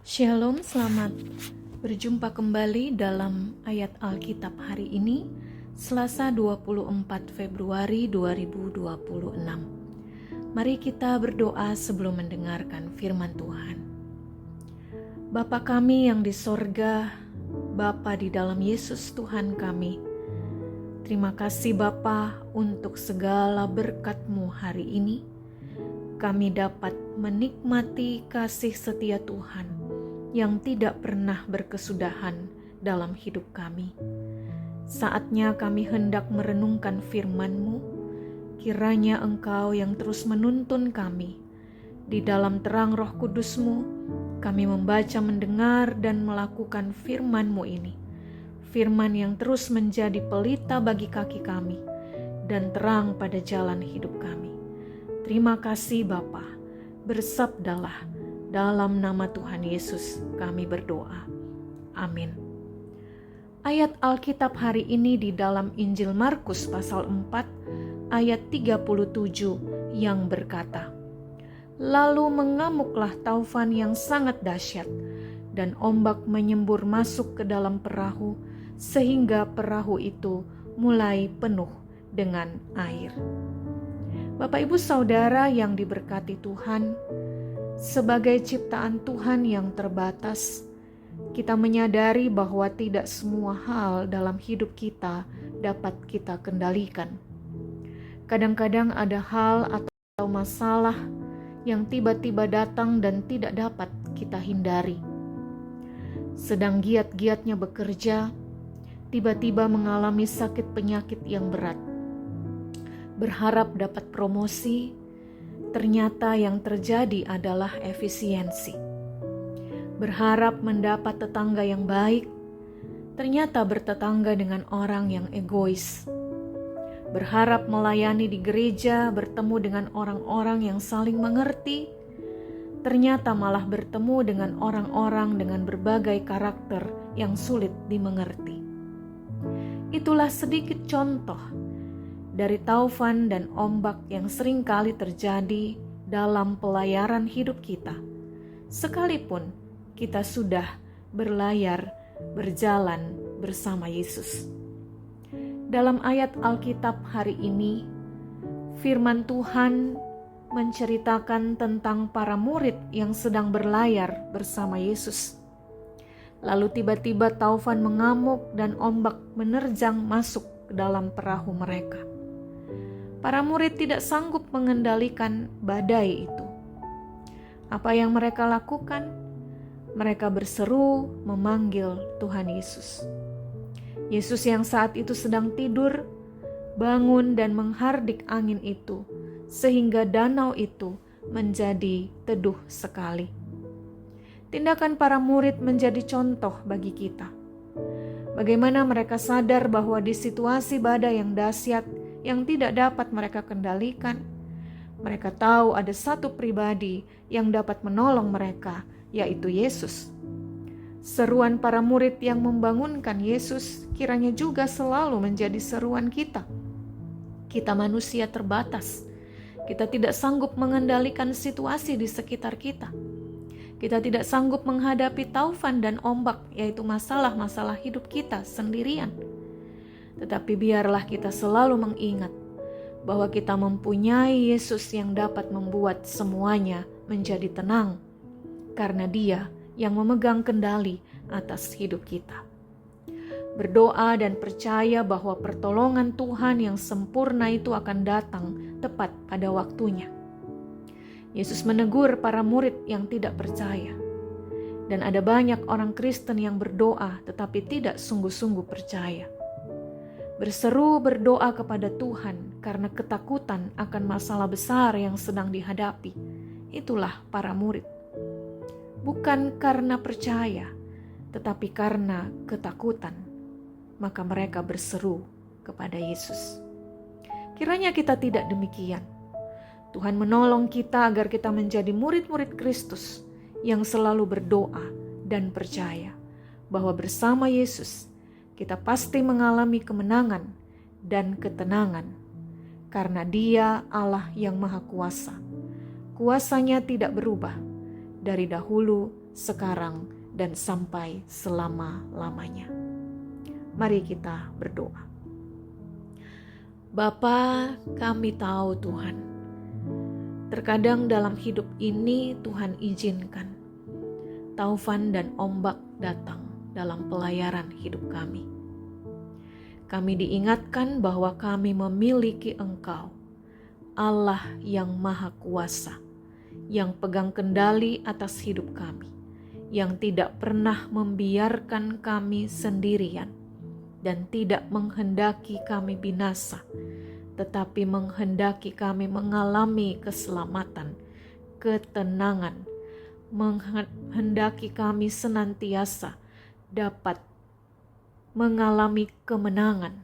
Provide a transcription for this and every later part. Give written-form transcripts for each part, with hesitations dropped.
Shalom, selamat berjumpa kembali dalam ayat Alkitab hari ini, Selasa 24 Februari 2026. Mari kita berdoa sebelum mendengarkan firman Tuhan. Bapa kami yang di sorga, Bapa di dalam Yesus Tuhan kami, terima kasih Bapa untuk segala berkat-Mu hari ini. Kami dapat menikmati kasih setia Tuhan yang tidak pernah berkesudahan dalam hidup kami. Saatnya kami hendak merenungkan firman-Mu, kiranya Engkau yang terus menuntun kami. Di dalam terang Roh Kudus-Mu, kami membaca, mendengar, dan melakukan firman-Mu ini. Firman yang terus menjadi pelita bagi kaki kami dan terang pada jalan hidup kami. Terima kasih Bapa, bersabdalah. Dalam nama Tuhan Yesus kami berdoa. Amin. Ayat Alkitab hari ini di dalam Injil Markus pasal 4 ayat 37 yang berkata, "Lalu mengamuklah taufan yang sangat dahsyat dan ombak menyembur masuk ke dalam perahu sehingga perahu itu mulai penuh dengan air." Bapak Ibu Saudara yang diberkati Tuhan, sebagai ciptaan Tuhan yang terbatas, kita menyadari bahwa tidak semua hal dalam hidup kita dapat kita kendalikan. Kadang-kadang ada hal atau masalah yang tiba-tiba datang dan tidak dapat kita hindari. Sedang giat-giatnya bekerja, tiba-tiba mengalami sakit penyakit yang berat. Berharap dapat promosi, ternyata yang terjadi adalah efisiensi. Berharap mendapat tetangga yang baik, ternyata bertetangga dengan orang yang egois. Berharap melayani di gereja, bertemu dengan orang-orang yang saling mengerti, ternyata malah bertemu dengan orang-orang dengan berbagai karakter yang sulit dimengerti. Itulah sedikit contoh dari taufan dan ombak yang sering kali terjadi dalam pelayaran hidup kita, sekalipun kita sudah berjalan bersama Yesus. Dalam ayat Alkitab hari ini, firman Tuhan menceritakan tentang para murid yang sedang berlayar bersama Yesus. Lalu tiba-tiba taufan mengamuk dan ombak menerjang masuk ke dalam perahu mereka. Para murid tidak sanggup mengendalikan badai itu. Apa yang mereka lakukan? Mereka berseru memanggil Tuhan Yesus. Yesus yang saat itu sedang tidur, bangun dan menghardik angin itu, sehingga danau itu menjadi teduh sekali. Tindakan para murid menjadi contoh bagi kita. Bagaimana mereka sadar bahwa di situasi badai yang dahsyat, yang tidak dapat mereka kendalikan, mereka tahu ada satu pribadi yang dapat menolong mereka, yaitu Yesus. Seruan para murid yang membangunkan Yesus kiranya juga selalu menjadi seruan kita. Kita manusia terbatas. Kita tidak sanggup mengendalikan situasi di sekitar kita. Kita tidak sanggup menghadapi taufan dan ombak, yaitu masalah-masalah hidup kita sendirian. Tetapi biarlah kita selalu mengingat bahwa kita mempunyai Yesus yang dapat membuat semuanya menjadi tenang, karena Dia yang memegang kendali atas hidup kita. Berdoa dan percaya bahwa pertolongan Tuhan yang sempurna itu akan datang tepat pada waktunya. Yesus menegur para murid yang tidak percaya. Dan ada banyak orang Kristen yang berdoa tetapi tidak sungguh-sungguh percaya. Berseru berdoa kepada Tuhan karena ketakutan akan masalah besar yang sedang dihadapi. Itulah para murid. Bukan karena percaya, tetapi karena ketakutan. Maka mereka berseru kepada Yesus. Kiranya kita tidak demikian. Tuhan menolong kita agar kita menjadi murid-murid Kristus yang selalu berdoa dan percaya bahwa bersama Yesus kita pasti mengalami kemenangan dan ketenangan, karena Dia Allah yang Maha Kuasa. Kuasanya tidak berubah dari dahulu, sekarang, dan sampai selama-lamanya. Mari kita berdoa. Bapa, kami tahu Tuhan, terkadang dalam hidup ini Tuhan izinkan taufan dan ombak datang dalam pelayaran hidup kami. Kami diingatkan bahwa kami memiliki Engkau, Allah yang Maha Kuasa, yang pegang kendali atas hidup kami, yang tidak pernah membiarkan kami sendirian dan tidak menghendaki kami binasa, tetapi menghendaki kami mengalami keselamatan, ketenangan, menghendaki kami senantiasa dapat mengalami kemenangan,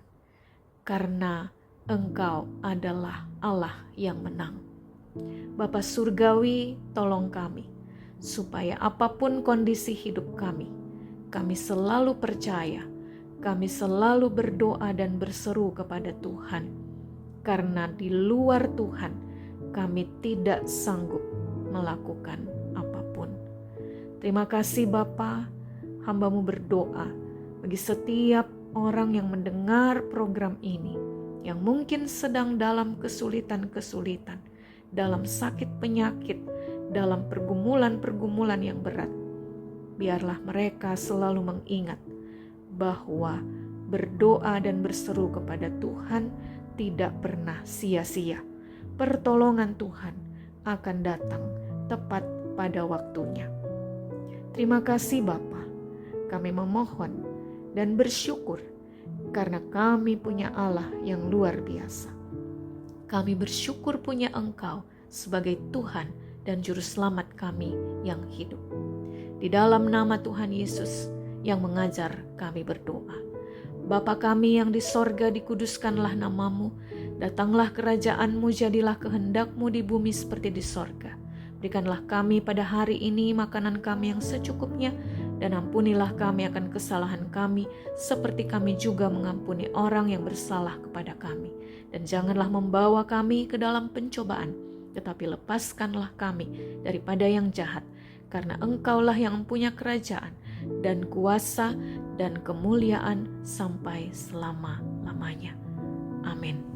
karena Engkau adalah Allah yang menang. Bapa Surgawi, tolong kami, supaya apapun kondisi hidup kami selalu percaya, kami selalu berdoa dan berseru kepada Tuhan, karena di luar Tuhan kami tidak sanggup melakukan apapun. Terima kasih Bapa, hamba-Mu berdoa bagi setiap orang yang mendengar program ini, yang mungkin sedang dalam kesulitan-kesulitan, dalam sakit penyakit, dalam pergumulan-pergumulan yang berat. Biarlah mereka selalu mengingat bahwa berdoa dan berseru kepada Tuhan tidak pernah sia-sia. Pertolongan Tuhan akan datang tepat pada waktunya. Terima kasih Bapa, kami memohon dan bersyukur karena kami punya Allah yang luar biasa. Kami bersyukur punya Engkau sebagai Tuhan dan Juru Selamat kami yang hidup. Di dalam nama Tuhan Yesus yang mengajar kami berdoa. Bapa kami yang di sorga, dikuduskanlah nama-Mu, datanglah kerajaan-Mu, jadilah kehendak-Mu di bumi seperti di sorga. Berikanlah kami pada hari ini makanan kami yang secukupnya, dan ampunilah kami akan kesalahan kami, seperti kami juga mengampuni orang yang bersalah kepada kami. Dan janganlah membawa kami ke dalam pencobaan, tetapi lepaskanlah kami daripada yang jahat, karena Engkaulah yang mempunyai kerajaan dan kuasa dan kemuliaan sampai selama-lamanya. Amin.